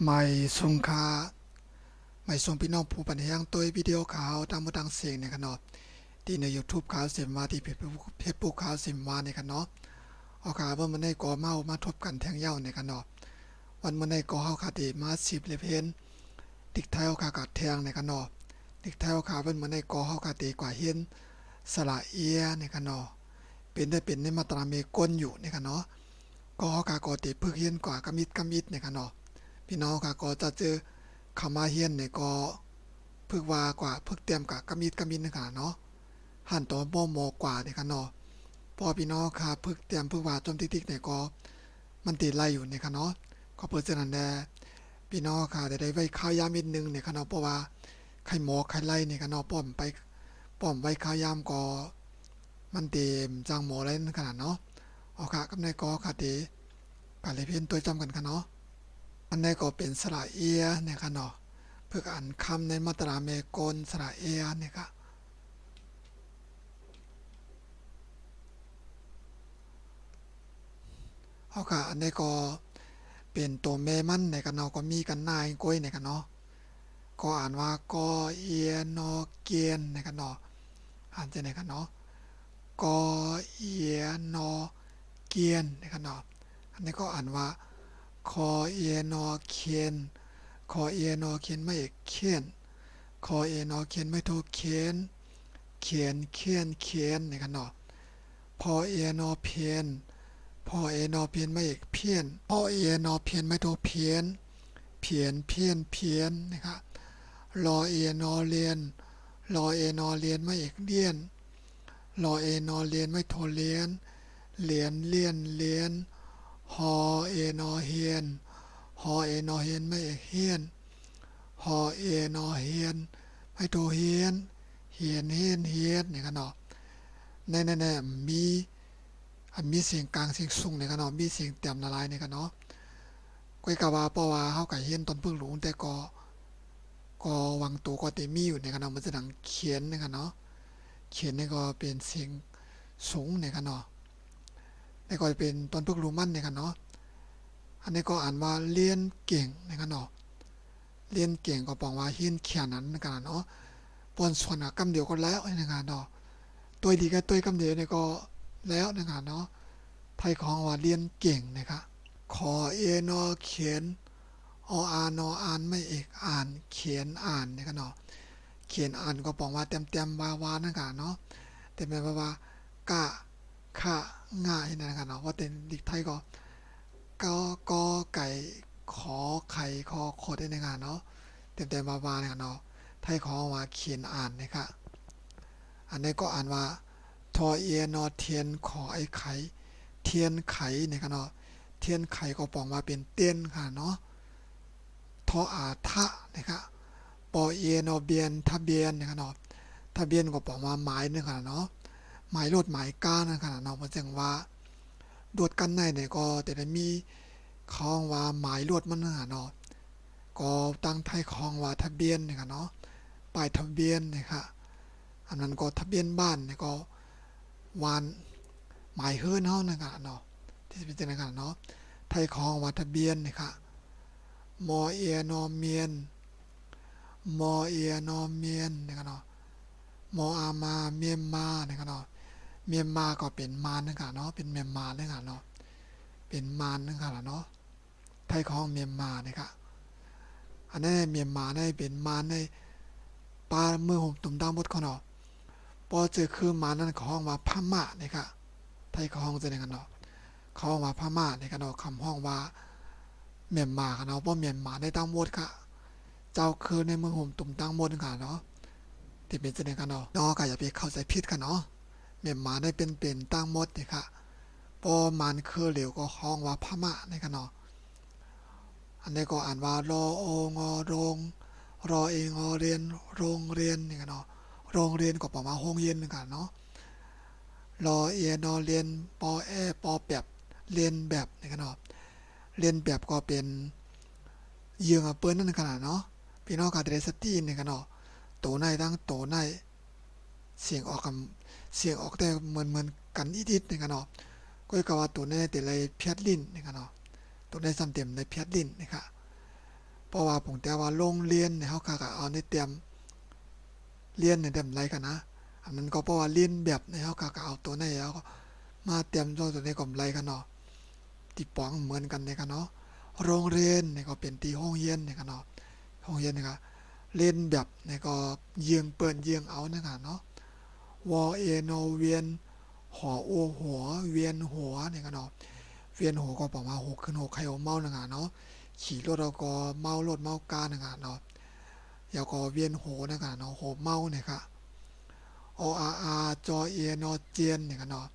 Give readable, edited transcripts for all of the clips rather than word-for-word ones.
ไม่สงค่าไม่ส่งพี่น้องผู้ปัญญาตัววิดีโอข่าวตามมือตังเสียงในกันเนาะที่ใน YouTube ข่าวเสียงมาที่เพจข่าวเสียงมาในกันเนาะเอาข่าวว่ามันได้ก่อเมามาทบกันแทงเย้าในกันเนาะวันมันได้ก่อเฮาคาดีมา10เลเพนดิกไทยเอาข่าวกัดแทงในกันเนาะดิกไทยเอาข่าวมันได้ก่อเฮาคาดีกว่าเฮียนสละเอียในกันเนาะเป็นในมาตราเมก้นอยู่ในกันเนาะก็เฮาคาก่อติพึกเฮียนกว่ากำมิดในกันเนาะพี่น้องค่ะก็จะเจอคำมาเฮียนเนี่ยก็พึกว่ากว่าพึกเตรียมกับกำมิดนะคะเนาะหันตัวบ่มอกว่าเนี่ยค่ะเนาะพอพี่น้องค่ะพึกเตรียมพึกว่าจมติ๊กๆเนี่ยก็มันติดไล่อยู่เนี่ยค่ะเนาะก็เปิดฉะนั้นแน่พี่น้องค่ะได้ไว้ข้าวยามนิดนึงเนี่ยค่ะเนาะเพราะว่าไข่หมอไข่ไล่เนี่ยค่ะเนาะป้อมไว้ข้าวยามก็มันเต็มจังหมอเลยขนาดเนาะเอาค่ะกับในก็ค่ะเตกันเลยเพียนตัวจำกันค่ะเนาะอันนี้ก็เป็นสระเอียเนี่ยค่ะเนาะเพื่ออ่านคำในมาตราเมกลสระเอียเนี่ยค่ะเอาค่ะอันนี้ก็เป็นตัวเมมันในกันเนาะก็มีกันนายก้อยในกันเนาะก็อ่านว่ากอเอียนอเกียนในกันเนาะอ่านจะในกันเนาะกอเอียนอเกียนในกันเนาะอันนี้ก็อ่านว่าคอเอียนอเคียนคอเอียนอเคียนไม่เขียนคอเอียนอเคียนไม่โทเขียนเขียนในกันเนาะพอเอียนอเพียนพอเอนอเพียนไม่เพี้ยนพอเอนอเพียนไม่โทเพียนเพี้ยนนะครับรอเอนอเลียนรอเอนอเลียนไม่เลียนรอเอนอเลียนไม่โทเลียนเลียนฮอเอนอเฮียนฮอเอนอเฮียนไม่เฮียนฮอเอนอเฮียนไม่โทเฮียนเฮียนนี่กันเนาะแน่มีเสียงกลางเสียงสูงในกันเนาะมีเสียงเต็มละลายในกันเนาะก้อยกะว่าเพราะว่าเฮาก็เฮียนตอนพึ่งหลวงแต่ก็วางตัวก็เต็มมีอยู่ในกันเนาะมันจะดังเขียนในกันเนาะเขียนนี่ก็เป็นเสียงสูงในกันเนาะนี่ก็เป็นตอนพึ่งหลวงมันในกันเนาะอันนี้ก็อ่านว่าเรียนเก่งในกันเนาะเรียนเก่งก็ปองว่าเฮียนเขียนนั้นในกันเนาะปนส่วนกำเดียวก็แล้วในกันเนาะตัวดีก็ตัวกำเดียวนี่ก็แล้วในกันเนาะไทยของว่าเรียนเก่งนะครับขอเอนอเขียนออานออ่านไม่อ่านเขียนอ่านนี่กันเนาะเขียนอ่านก็บอกว่าเต็มวานั่นกันเนาะแต่แม้ว่ากะขะง่ายนั่นกันเนาะว่าเป็นดิกไทยก็กอไก่ขอไข่คอขดได้ในงานเนาะเต็มวาเนี่ยเนาะไทยของว่าเขียนอ่านนะครับอันนี้ก็อ่านว่าทอเอนอเทียนขอไอไข่เทียนไขเนี่ยกันเนาะเทียนไขก็ปองมาเป็นเตียนค่ะเนาะทออาทะนะครับปอเอนอเบียนทะเบียนนะครับเนาะทะเบียนก็ปองมาหมายนึงค่ะเนาะหมายรถหมายก้านั่นค่ะเนาะเพราะจังว่าดวดกันในเนี่ยก็แต่ได้มีคล้องว่าหมายรถมันค่ะเนาะก็ตั้งไทยคล้องว่าทะเบียนเนี่ยค่ะเนาะป้ายทะเบียนเนี่ยค่ะอันนั้นก็ทะเบียนบ้านเนี่ยก็วานหมายเฮือนเฮานั่นค่ะเนาะที่เป็นจังได๋ค่ะเนาะไทยคล้องว่าทะเบียนเนี่ยค่ะมอเอนอเมียนนะครับเนาะมออามาเมียนมานะครับเนาะเมียนมาก็เป็นมานนะครับเนาะเป็นเมียนมานะครับเนาะเป็นมานนะครับเนาะไทยของเมียนมานะครับอันนี้เมียนมาได้เป็นมานในปลาเมืองตุ่มดาวมดเขาเนาะพอเจอคือมานั่นของว่าพม่านะครับไทยของจะนะครับเนาะเขาว่าพม่านะครับเนาะคำห้องว่าเมียนมาครับเนาะเพราะเมียนมาได้ตั้งมดค่ะเจ้าคือในเมืองห่มตุ่มตั้งมดค่ะเนาะที่เป็นจะนะครับเนาะน้องก็อย่าไปเข้าใจผิดกันเนาะเมียนมาได้เป็นตั้งมดนี่ค่ะพอมันคือเหลวก็ห้องว่าพม่านะครับเนาะอันนี้ก็อ่านว่ารอโองอโรงรอเองอเรียนโรงเรียนนี่กันเนาะโรงเรียนก็ประมาณห้องเรียนนี่กันเนาะรอเอนอเรียนปอแอปอแบบเรียนแบบนี่กันเนาะเรียนแบบก็เป็นเยืองเปิ้นนั่นขนาดเนาะพี่น้องก็ได้สตินี่กันเนาะโตในตั้งโตในเสียงออกกับเสียงออกแต่เหมือนกันนิดๆนี่กันเนาะก็กว่าตัวในแต่ละเพียดลิ้นนี่กันเนาะตัวในซ้ำเต็มในเพียดลิ้นนี่ค่ะ เพราะว่าผมแต่ว่าโรงเรียนเนี่ยเขาก็เอาในเตรียมเรียนในเต็มไรกันนะอันนั้นก็เพราะว่าเรียนแบบในเขาก็เอาตัวในแล้วก็มาเตรียมตัวในกล่อมไรกันเนาะที่ป๋องเหมือนกันในกันเนาะโรงเรียนเนี่ยก็เป็นที่ห้องเรียนเนี่ยกันเนาะห้องเรียนเนี่ยก็เล่นแบบเนี่ยก็เยืองเปิดเยืองเอาเนี่ยกันเนาะวอเอโนเวียนหอโอหัวเวียนหัวเนี่ยกันเนาะเวียนหัวก็บอกว่าหกขึ้นหกใครเอาเมาเนี่ยกันเนาะขี่รถเราก็เมารถเมากาเนี่ยกันเนาะอยาก็เวียนหัวเนี่ยกันเนาะโหเมาเนี่ยค่ะออาอาจอเอนอเจียนเนี่ยกันเนาะ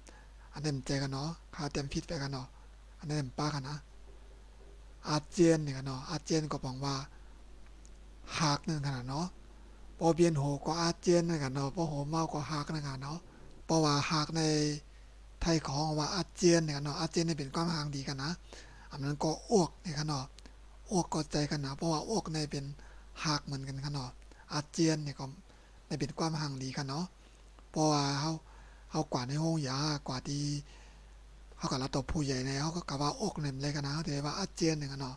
อันนี้มันใจกันเนาะข้าเต็มพิษไปกันเนาะอันนี้มันป้ากันนะอาเจียนเนี่ยกันเนาะอาเจียนก็บอกว่าหักนั่นกันเนาะพอเวียนหัวก็อาเจียนนั่นกันเนาะพอหัวเมาก็หักนั่นกันเนาะเพราะว่าหักในไทยของว่าอาเจียนเนี่ยกันเนาะอาเจียนเนี่ยเป็นความห่างดีกันนะอันนั้นก็อ้วกเนี่ยกันเนาะอ้วกก็ใจกันนะเพราะว่าอ้วกในเป็นหักเหมือนกันกันเนาะอาเจียนเนี่ยก็ในเป็นความห่างดีกันเนาะเพราะว่าเขากว่าในห้องยากว่าที่เขากับเราตัวผู้ใหญ่ในเขาก็กล่าวว่าอกเนี่ยเลยกันนะเขาเรียกว่าอาเจียนเนี่ยกันเนาะ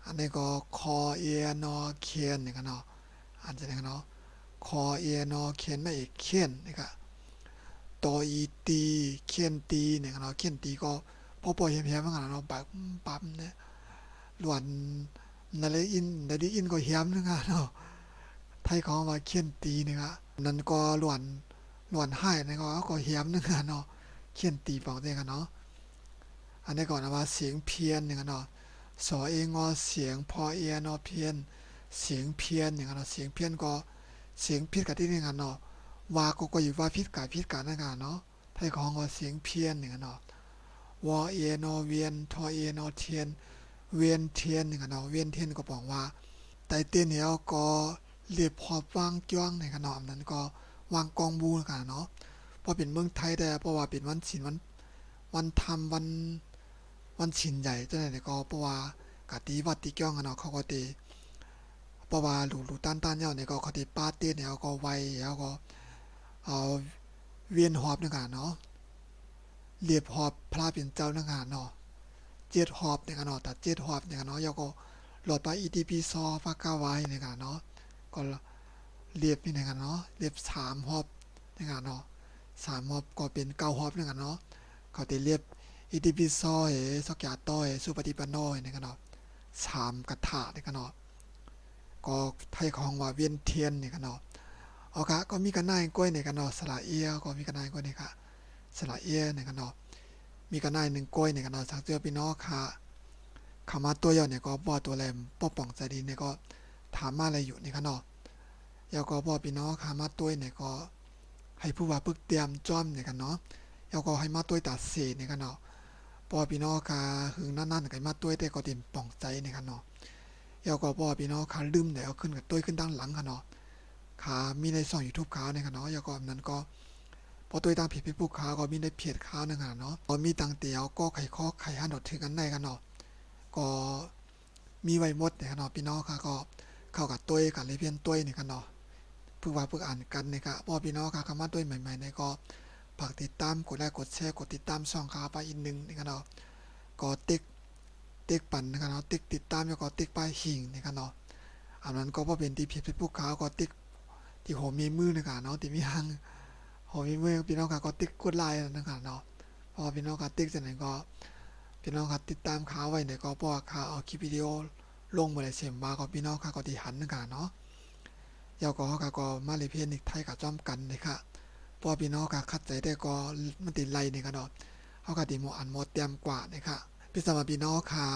อันนี้ก็คอเอนอเคียนเนี่ยกันเนาะอันจะเนี่ยกันเนาะคอเอนอเคียนไม่เอกเคียนนี่ก็ตออีตีเคียนตีเนี่ยกันเนาะเคียนตีก็พอปล่อยเหี้ยมๆเหมือนกันเนาะแบบปั๊มเนี่ยล้วนนั่นเลยอินแต่ดีอินก็เหี้ยมนึงอ่ะเนาะไทยของว่าเคียนตีเนี่ยก็นั่นก็ล้วนให้เนี่ยก็เหี้ยมนึงอ่ะเนาะเคียนตีบอกได้กันเนาะอันนี้ก่อนนะว่าเสียงเพี้ยนเนี่ยกันเนาะสอเองอเสียงพอเอนอเพี้ยนเสียงเพี้ยนอย่างเนาะเสียงเพี้ยนก็เสียงพิษกับที่นี่กันเนาะว่าก็อยู่ว่าพิษกับนั่นกันเนาะไทยของก็เสียงเพี้ยนอย่างเนาะวอเอนอเวียนทอเอนอเทียนเวียนเทียนอย่างเนาะเวียนเทียนก็บอกว่าไตเตียนเนี่ยก็เรียบพอบวางจ้วงในขนมนั้นก็วางกองบูกันเนาะพอเป็นเมืองไทยแต่เพราะว่าเป็นวันศีลวันทำวันชินใหญ่เจ้าไหนก็เพราะว่ากะตีวัดตีจ้องกันเนาะเขาก็ตีเพราะว่าหลูต้านเนี่ยเนี่ยก็เขาตีปาเต้เนี่ยก็ไวแล้วก็เอาเวียนหอบนึงกันเนาะเรียบหอบพระเป็นเจ้านึงกันเนาะเจ็ดหอบเนี่ยกันเนาะแต่เจ็ดหอบเนี่ยกันเนาะแล้วก็หลอดไปอีทีพีซอฟ้ากาไว้เนี่ยกันเนาะก็เรียบนี่เนี่ยกันเนาะเรียบสามหอบเนี่ยกันเนาะสามหอบก็เป็นเก้าหอบเนี่ยกันเนาะเขาตีเรียบอิติปิโสสักยาโตสุปฏิปันโนเนี่ยกันเนาะสามกถาเนี่ยกันเนาะก็ไทยของว่าเวียนเทียนเนี่ยกันเนาะโอเคก็มีกันนายกล้วยเนี่ยกันเนาะสละเอียก็มีกันนายกล้วยเนี่ยค่ะสละเอียเนี่ยกันเนาะมีกันนายหนึ่งกล้วยเนี่ยกันเนาะสักเตือพี่น้องค่ะคำว่าตัวเยาเนี่ยก็บ่ตัวแรมป้อป่องใจดีเนี่ยก็ถามมาอะไรอยู่เนี่ยกันเนาะแล้วก็บ่พี่น้องค่ะมาตัวเนี่ยก็ให้ผู้ว่าปึกเตรียมจ้อมเนี่ยกันเนาะแล้วก็ให้มาตัวตัดเศษเนี่ยกันเนาะปอพี่น้องค่ะหึงนั่นๆก็มาตัวแต่ก็เต็มป่องใจเนี่ยกันเนาะแล้วก็ปอพี่น้องค่ะลืมเนี่ยเอาขึ้นกับตัวขึ้นด้านหลังกันเนาะขามีในช่อง YouTube ขาวเนี่ยกันเนาะแล้วก็นั้นก็พอตัวตั้งเพจFacebook ขาวก็มีในเพจขาวนึงกันเนาะก็มีตังเตียวก็ไข่ข้อไข่หันดถึงกันได้กันเนาะก็มีไว้หมดเนี่ยกันเนาะพี่น้องค่ะก็เข้ากับตัวกับเลยเพียนตัวเนี่ยกันเนาะเพื่อว่าเพื่ออ่านกันเนี่ยครับพอพี่น้องค่ะคำว่าตัวใหม่ๆเนี่ยก็ฝากติดตามกดไลค์กดแชร์กดติดตามช่องขาวไปอีกนึงนี่กันเนาะก็ติ๊กปั่นนะครับเนาะติ๊กติดตามแล้วก็ติ๊กป้ายหิ่งนะครับเนาะอันนั้นก็พอเป็นที่เพจผู้ค้าก็ติ๊กที่หัวมีมือนะครับเนาะที่มีหางหัวมีมือพี่น้องก็ติ๊กกดไลน์นะครับเนาะพอพี่น้องก็ติ๊กเสร็จแล้วก็พี่น้องก็ติดตามข่าวไว้เนี่ยก็เพราะว่าข่าวเอาคลิปวิดีโอลงมาเลยเสียมมาก็พี่น้องก็ที่หันนะครับเนาะยาวก็มาเลยเพียนอีกไทยกับจ้อมกันนะครับพอพี่น้องก็คัดใจได้ก็มันติดไล่เนี่ยกันเนาะเขาก็ติโมอันโมเตรียมกว่านะครับพี่สมัยพี่น้องค่ะ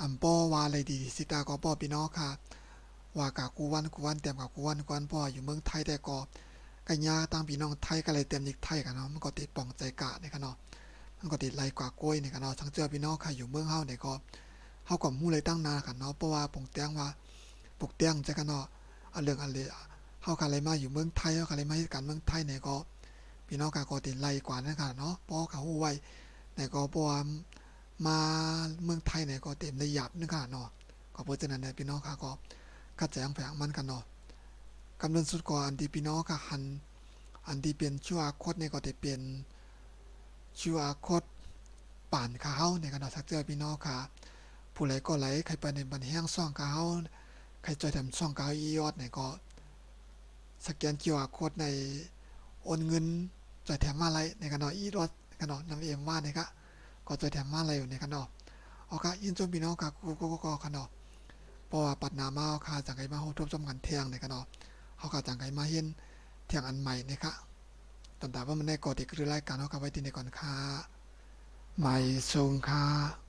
อัมป้อว่าอะไรดีสิตาก็ป้อพี่น้องค่ะว่ากะกูวันเต็มกับกูวันป้ออยู่เมืองไทยแต่ก็กันยาตั้งพี่น้องไทยก็เลยเต็มอีกไทยกันเนาะมันก็ติดป่องใจกะเนี่ยกันเนาะมันก็ติดไล่กว่ากล้วยเนี่ยกันเนาะทั้งเจอพี่น้องค่ะอยู่เมืองเฮาเนี่ยก็เฮาก็มู่เลยตั้งนากันเนาะเพราะว่าปงเตียงว่าปกเตียงจะกันเนาะอันเรื่องอันเลยเฮาก็เลยมาอยู่เมืองไทยเฮาก็เลยมาเฮ็ดการเมืองไทยเนี่ยก็พี่น้องก็ติดไล่กว่านั่นกันเนาะเพราะเขาฮู้ไว้เนี่ยก็เพราะว่ามาเมืองไทยเนี่ยก็เต็มได้หยับนึงค่ะเนาะก็เพราะฉะนั้นเนี่ยพี่น้องค่ะก็ขัดแย้งแฝงมันกันเนาะกำเนิดสุดก่อนอันที่พี่น้องค่ะหันอันที่เป็นชื่ออาโคดเนี่ยก็จะเป็นชื่ออาโคดป่านข้าวเนี่ยกันเนาะสักเจอพี่น้องค่ะ ผู้ไหลก็ไหลใครไปในบันแห้งซ่องกาเฮาใครจอยทำซ่องกาอียอดเนี่ยก็สแกน QR Code ในโอนเงินจอยแถมมาไรในกันเนาะอีรอดกันเนาะนำเอ็มว่าเนี่ยก็จอยแถมมาไรอยู่ในกันเนาะเอากะยินจมพี่น้องกะกูกันเนาะเพราะว่าปัดนามาเอาคาจังไกมาโฮทบสมกันเที่ยงในกันเนาะเฮาก็จังไกมาเห็นเที่ยงอันใหม่นะคะตอนตาว่ามันได้ก่อติดคือรายการเฮาก็ไว้ที่ในก่อนค่ะใหม่ทรงค่ะ